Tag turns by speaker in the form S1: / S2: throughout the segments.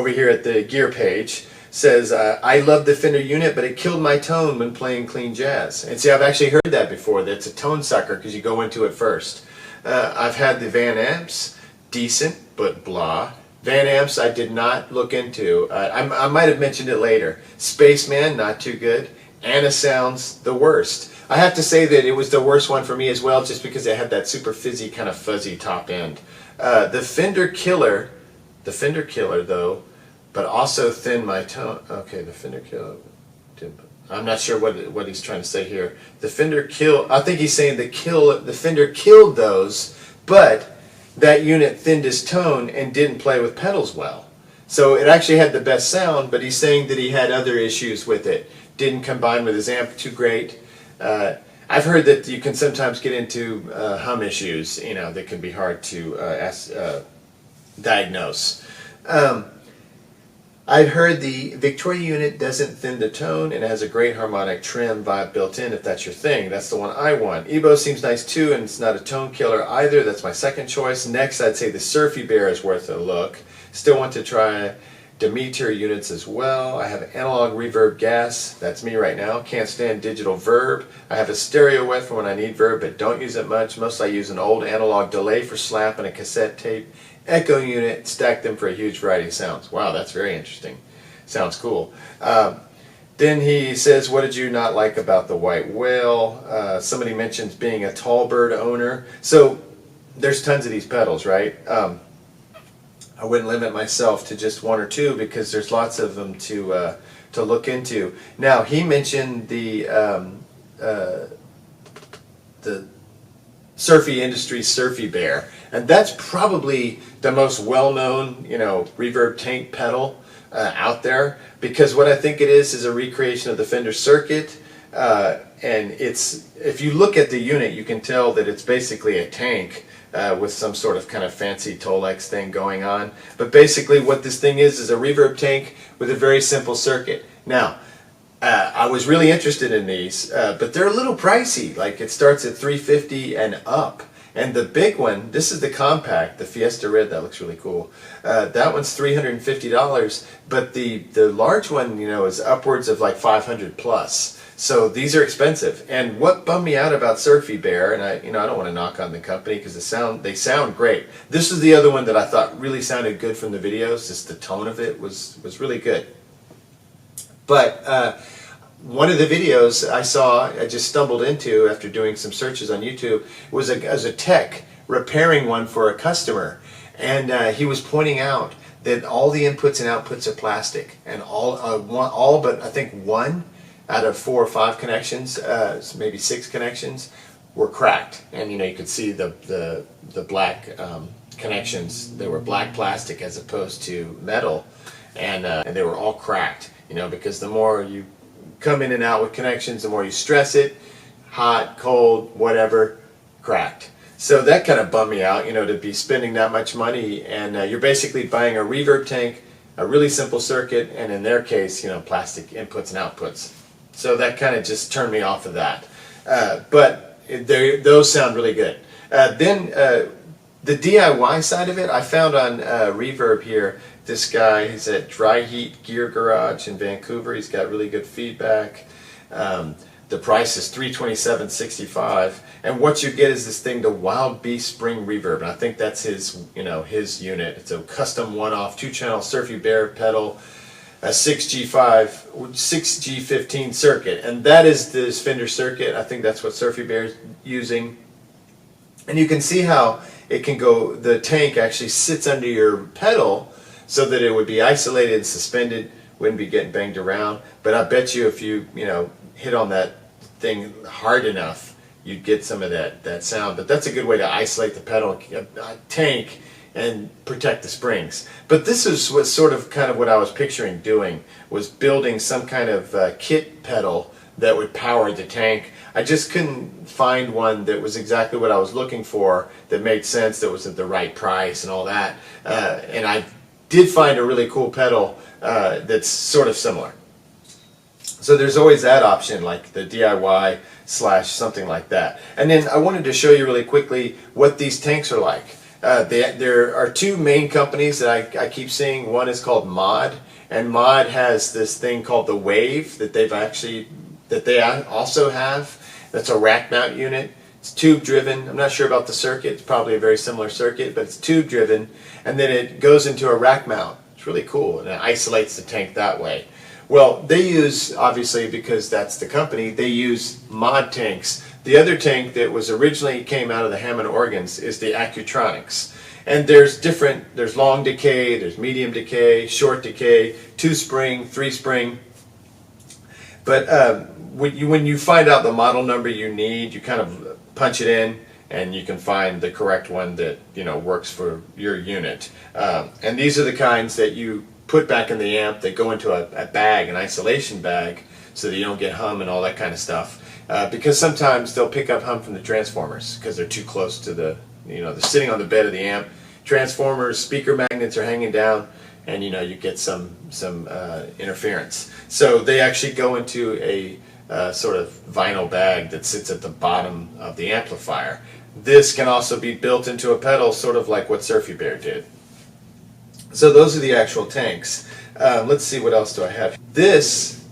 S1: over here at the gear page, says, I love the Fender unit, but it killed my tone when playing clean jazz. And see, I've actually heard that before, that it's a tone sucker because you go into it first. I've had the Van Amps, decent, but blah. Van Amps I did not look into. I might have mentioned it later. Spaceman, not too good. Anna Sounds, the worst. I have to say that it was the worst one for me as well, just because it had that super fizzy, kind of fuzzy top end. The Fender Killer though, but also thinned my tone. Okay, the Fender Killer. I'm not sure what he's trying to say here. The Fender Kill. I think he's saying the Fender killed those, but that unit thinned his tone and didn't play with pedals well. So it actually had the best sound, but he's saying that he had other issues with it. Didn't combine with his amp too great. I've heard that you can sometimes get into hum issues, that can be hard to diagnose. I've heard the Victoria unit doesn't thin the tone and has a great harmonic trim vibe built in. If that's your thing, that's the one I want. Ebo seems nice too, and it's not a tone killer either. That's my second choice. Next, I'd say the Surfy Bear is worth a look. Still want to try Demeter units as well. I have analog reverb gas. That's me right now. Can't stand digital verb. I have a stereo wet for when I need verb, but don't use it much. Mostly I use an old analog delay for slap and a cassette tape. Echo unit, stack them for a huge variety of sounds. Wow, that's very interesting. Sounds cool. Then he says, what did you not like about the White Whale? Somebody mentions being a Tallbird owner. So there's tons of these pedals, right? I wouldn't limit myself to just one or two because there's lots of them to look into. Now, he mentioned the Surfy Industries Surfy Bear, and that's probably the most well-known, reverb tank pedal out there, because what I think it is a recreation of the Fender circuit, and if you look at the unit, you can tell that it's basically a tank with some sort of kind of fancy Tolex thing going on. But basically what this thing is a reverb tank with a very simple circuit. Now, I was really interested in these, but they're a little pricey. Like, it starts at $350 and up. And the big one, this is the compact, the Fiesta Red, that looks really cool. That one's $350, but the large one, is upwards of like $500 plus. So these are expensive. And what bummed me out about Surfy Bear, and I don't want to knock on the company because they sound great. This is the other one that I thought really sounded good from the videos. Just the tone of it was really good. But one of the videos I just stumbled into after doing some searches on YouTube was as a tech repairing one for a customer, and he was pointing out that all the inputs and outputs are plastic, and all but I think one out of 4 or 5 connections, maybe 6 connections, were cracked, and you could see the black connections. They were black plastic as opposed to metal, and they were all cracked. Because the more you come in and out with connections, the more you stress it, hot, cold, whatever, cracked. So that kind of bummed me out, to be spending that much money, and you're basically buying a reverb tank, a really simple circuit, and in their case, plastic inputs and outputs. So that kind of just turned me off of that. But those sound really good. Then the DIY side of it, I found on Reverb here. This guy, he's at Dry Heat Gear Garage in Vancouver. He's got really good feedback. The price is $327.65, and what you get is this thing, the Wild Beast Spring Reverb, and I think that's his, his unit. It's a custom one-off 2-channel Surfy Bear pedal, a 6G15 circuit, and that is this Fender circuit. I think that's what Surfy Bear is using, and you can see how it can go. The tank actually sits under your pedal, so that it would be isolated and suspended, wouldn't be getting banged around. But I bet you if you hit on that thing hard enough, you'd get some of that sound. But that's a good way to isolate the pedal tank and protect the springs. But this is what sort of kind of what I was picturing doing, was building some kind of kit pedal that would power the tank. I just couldn't find one that was exactly what I was looking for, that made sense, that was at the right price and all that. And I did find a really cool pedal that's sort of similar. So there's always that option, like the DIY / something like that. And then I wanted to show you really quickly what these tanks are like. There are two main companies that I keep seeing. One is called Mod, and Mod has this thing called the Wave that they also have. That's a rack mount unit. It's tube driven. I'm not sure about the circuit. It's probably a very similar circuit, but it's tube driven, and then it goes into a rack mount. It's really cool, and it isolates the tank that way. Well, they use, obviously, because that's the company, they use Mod tanks. The other tank that was originally came out of the Hammond Organs is the Accutronics. And there's long decay, there's medium decay, short decay, 2-spring, 3-spring. But when you find out the model number you need, you kind of punch it in, and you can find the correct one that works for your unit. And these are the kinds that you put back in the amp. They go into a bag, an isolation bag, so that you don't get hum and all that kind of stuff. Because sometimes they'll pick up hum from the transformers because they're too close to they're sitting on the bed of the amp. Transformers, speaker magnets are hanging down, and you get some interference. So they actually go into a sort of vinyl bag that sits at the bottom of the amplifier. This can also be built into a pedal, sort of like what Surfy Bear did. So those are the actual tanks. Let's see, what else do I have? This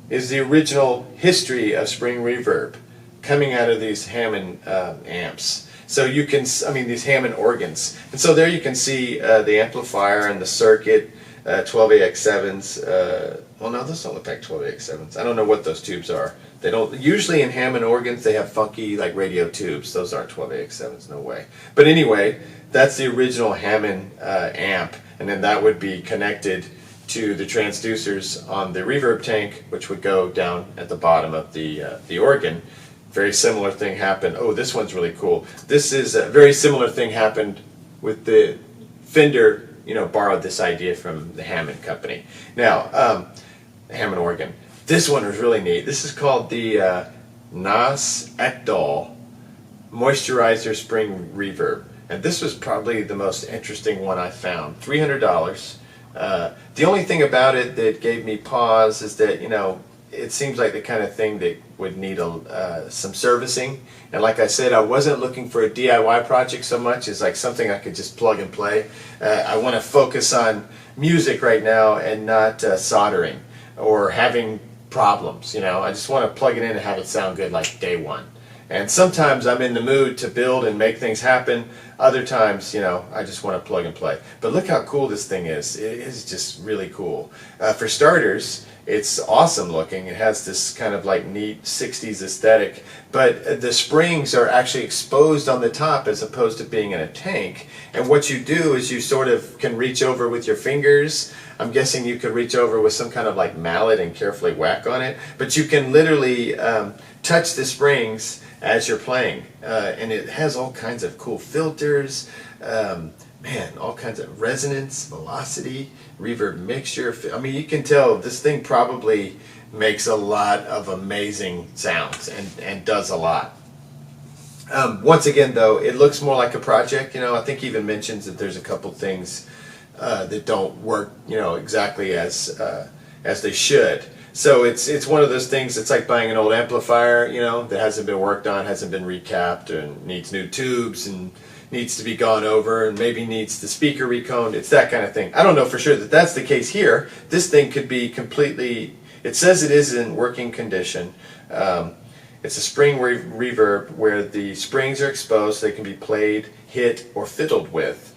S1: is the original history of spring reverb coming out of these Hammond amps. So you can, these Hammond organs. And so there you can see the amplifier and the circuit, 12AX7s. Well, no, those don't look like 12AX7s. I don't know what those tubes are. They don't. Usually in Hammond organs, they have funky like radio tubes. Those aren't 12AX7s, no way. But anyway, that's the original Hammond amp, and then that would be connected to the transducers on the reverb tank, which would go down at the bottom of the organ. Very similar thing happened. Oh, this one's really cool. This is a very similar thing happened with the Fender. Borrowed this idea from the Hammond company. Now, Hammond organ. This one was really neat. This is called the Nas Ekdal Moisturizer Spring Reverb. And this was probably the most interesting one I found. $300. The only thing about it that gave me pause is that, it seems like the kind of thing that would need some servicing. And like I said, I wasn't looking for a DIY project so much as like something I could just plug and play. I want to focus on music right now and not soldering or having problems. I just want to plug it in and have it sound good like day one. And sometimes I'm in the mood to build and make things happen. Other times, I just want to plug and play. But look how cool this thing is. It is just really cool. For starters, it's awesome looking. It has this kind of like neat 60s aesthetic. But the springs are actually exposed on the top as opposed to being in a tank. And what you do is you sort of can reach over with your fingers. I'm guessing you could reach over with some kind of like mallet and carefully whack on it. But you can literally touch the springs as you're playing, and it has all kinds of cool filters, all kinds of resonance, velocity, reverb mixture. You can tell this thing probably makes a lot of amazing sounds and does a lot. Once again, though, it looks more like a project. I think he even mentions that there's a couple things that don't work, exactly as they should. So it's one of those things. It's like buying an old amplifier, that hasn't been worked on, hasn't been recapped, and needs new tubes and needs to be gone over, and maybe needs the speaker reconed. It's that kind of thing. I don't know for sure that that's the case here. This thing could be completely. It says it is in working condition. It's a spring reverb where the springs are exposed, so they can be played, hit, or fiddled with.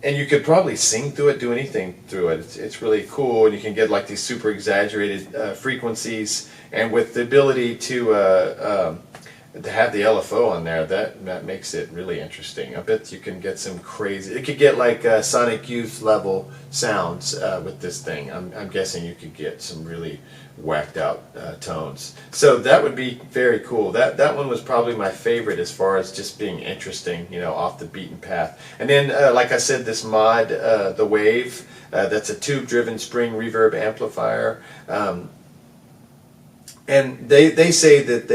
S1: And you could probably sing through it, do anything through it. It's really cool, and you can get like these super exaggerated frequencies, and with the ability to have the LFO on there, that makes it really interesting. I bet you can get some crazy. It could get like Sonic Youth level sounds with this thing. I'm guessing you could get some really whacked out tones. So that would be very cool. That one was probably my favorite as far as just being interesting, off the beaten path. And then, like I said, this Mod, the Wave, that's a tube-driven spring reverb amplifier. And they say that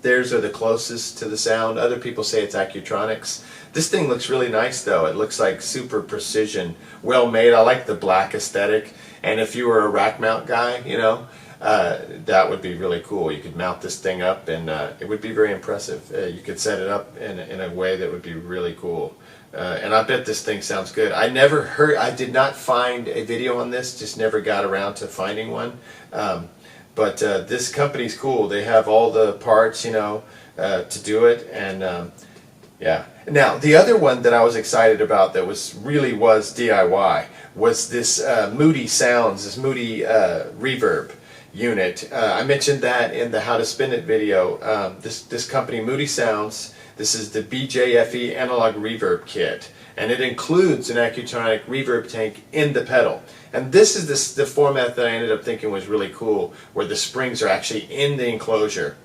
S1: theirs are the closest to the sound. Other people say it's Accutronics. This thing looks really nice, though. It looks like super precision, well made. I like the black aesthetic. And if you were a rack mount guy, that would be really cool. You could mount this thing up, and it would be very impressive. You could set it up in a way that would be really cool. And I bet this thing sounds good. I did not find a video on this, just never got around to finding one. But this company's cool. They have all the parts, to do it, and yeah. Now, the other one that I was excited about that was DIY was this Moody Sounds, this Moody reverb unit. I mentioned that in the How to Spin It video. This company, Moody Sounds, this is the Bjf analog reverb kit, and it includes an Accutronic reverb tank in the pedal. And this is the format that I ended up thinking was really cool, where the springs are actually in the enclosure.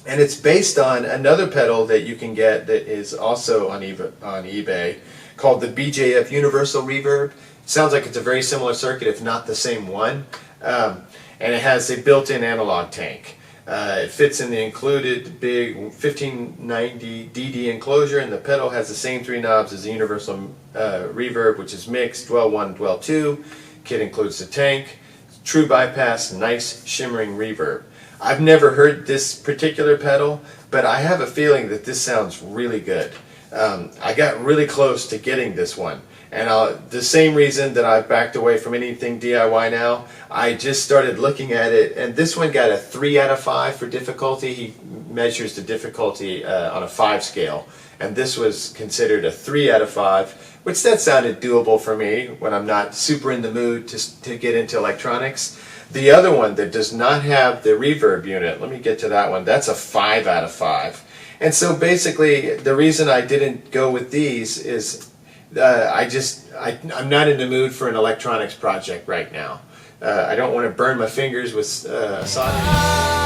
S1: And it's based on another pedal that you can get that is also on eBay called the Bjf Universal Reverb. Sounds like it's a very similar circuit, if not the same one. And it has a built-in analog tank. It fits in the included big 1590 DD enclosure, and the pedal has the same 3 knobs as the Universal Reverb, which is mixed, dwell 1, dwell 2. Kit includes the tank, true bypass, nice shimmering reverb. I've never heard this particular pedal, but I have a feeling that this sounds really good. I got really close to getting this one. And the same reason that I've backed away from anything DIY now, I just started looking at it, and this one got a 3 out of 5 for difficulty. He measures the difficulty on a 5 scale, and this was considered a 3 out of 5, which that sounded doable for me when I'm not super in the mood to get into electronics. The other one that does not have the reverb unit, let me get to that one, that's a 5 out of 5. And so basically the reason I didn't go with these is I'm not in the mood for an electronics project right now. I don't want to burn my fingers with soldering.